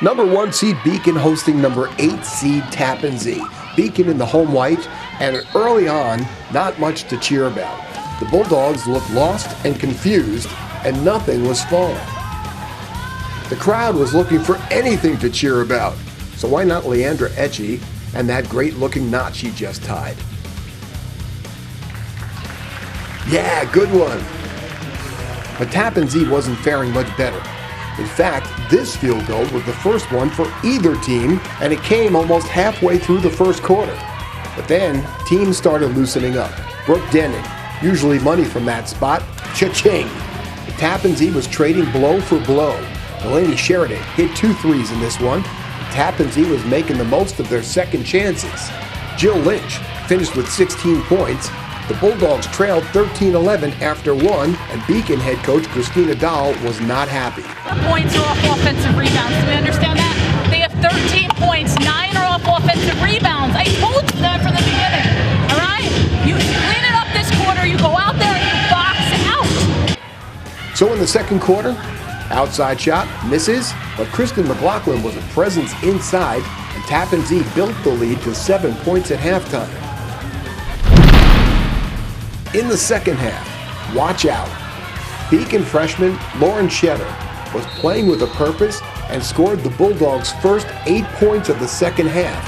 Number 1 seed Beacon hosting number 8 seed Tappan Zee. Beacon in the home white, and early on, not much to cheer about. The Bulldogs looked lost and confused, and nothing was falling. The crowd was looking for anything to cheer about, so why not Leandra Etchie and that great-looking knot she just tied? Yeah, good one. But Tappan Zee wasn't faring much better. In fact, this field goal was the first one for either team, and it came almost halfway through the first quarter. But then, teams started loosening up. Brooke Denning, usually money from that spot, cha-ching. Tappan Zee was trading blow for blow. Delaney Sheridan hit 2 threes in this one. Tappan Zee was making the most of their second chances. Jill Lynch finished with 16 points. The Bulldogs trailed 13-11 after 1, and Beacon head coach Christina Dahl was not happy. Points are off offensive rebounds. Do we understand that? They have 13 points, 9 are off offensive rebounds. I told you that from the beginning. All right? You clean it up this quarter. You go out there and you box out. So in the second quarter, outside shot misses, but Kristen McLaughlin was a presence inside, and Tappan Zee built the lead to 7 points at halftime. In the second half, watch out. Beacon freshman Lauren Shetter was playing with a purpose and scored the Bulldogs' first 8 points of the second half.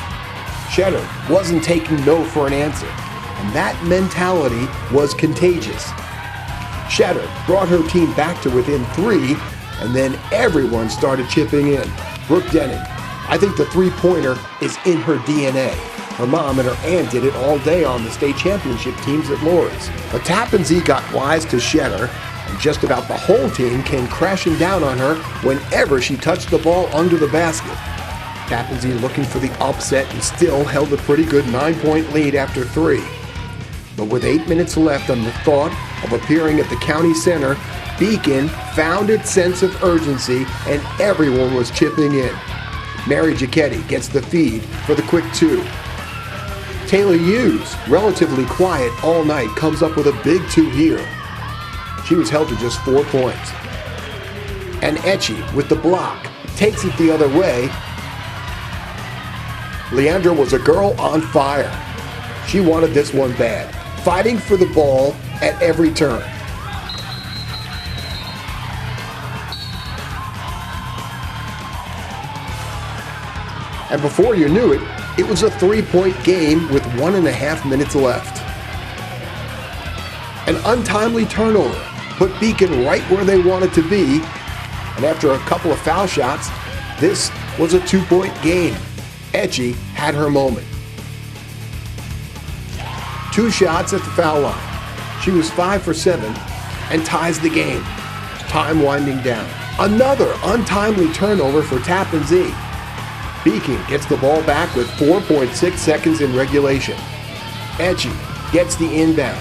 Shetter wasn't taking no for an answer, and that mentality was contagious. Shetter brought her team back to within 3, and then everyone started chipping in. Brooke Denning, I think the three-pointer is in her DNA. Her mom and her aunt did it all day on the state championship teams at Lourdes. But Tappan Zee got wise to Shetter, and just about the whole team came crashing down on her whenever she touched the ball under the basket. Tappan Zee looking for the upset and still held a pretty good 9-point lead after 3. But with 8 minutes left on the thought of appearing at the county center, Beacon found its sense of urgency and everyone was chipping in. Mary Giacchetti gets the feed for the quick 2. Taylor Hughes, relatively quiet all night, comes up with a big 2 here. She was held to just 4 points. And Etchie, with the block, takes it the other way. Leandra was a girl on fire. She wanted this one bad, fighting for the ball at every turn. And before you knew it, it was a 3-point game with 1.5 minutes left. An untimely turnover put Beacon right where they wanted to be, and after a couple of foul shots, this was a 2-point game. Etchie had her moment. 2 shots at the foul line. She was 5 for 7 and ties the game. Time winding down. Another untimely turnover for Tappan Zee. Beacon gets the ball back with 4.6 seconds in regulation. Etchie gets the inbound.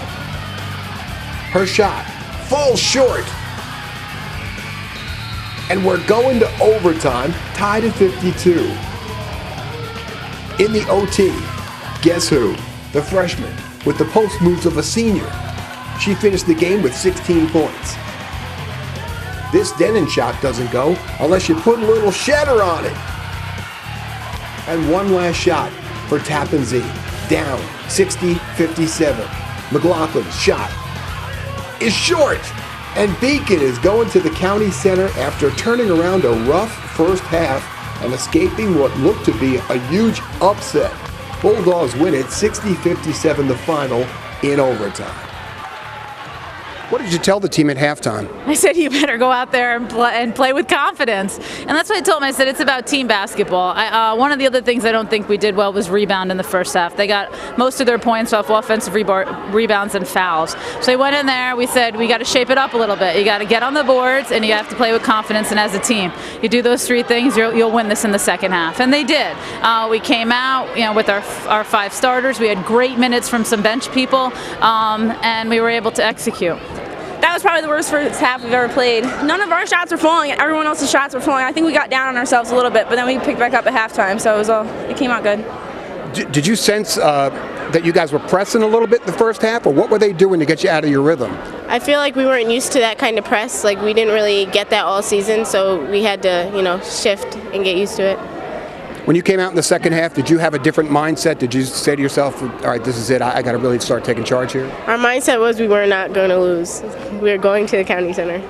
Her shot falls short. And we're going to overtime, tied at 52. In the OT, guess who? The freshman, with the post moves of a senior. She finished the game with 16 points. This Denon shot doesn't go unless you put a little Shetter on it. And one last shot for Tappan Zee. Down 60-57. McLaughlin's shot is short. And Beacon is going to the county center after turning around a rough first half and escaping what looked to be a huge upset. Bulldogs win it 60-57 the final in overtime. What did you tell the team at halftime? I said, you better go out there and play with confidence. And that's what I told them. I said, it's about team basketball. One of the other things I don't think we did well was rebound in the first half. They got most of their points off offensive rebounds and fouls. So we went in there, we said, we got to shape it up a little bit. You got to get on the boards, and you have to play with confidence, and as a team. You do those 3 things, you'll win this in the second half. And they did. We came out with our 5 starters. We had great minutes from some bench people, and we were able to execute. That was probably the worst first half we've ever played. None of our shots were falling. Everyone else's shots were falling. I think we got down on ourselves a little bit, but then we picked back up at halftime, so it came out good. Did you sense that you guys were pressing a little bit in the first half, or what were they doing to get you out of your rhythm? I feel like we weren't used to that kind of press. Like, we didn't really get that all season, so we had to, shift and get used to it. When you came out in the second half, did you have a different mindset? Did you say to yourself, all right, this is it, I got to really start taking charge here? Our mindset was we were not going to lose. We were going to the county center.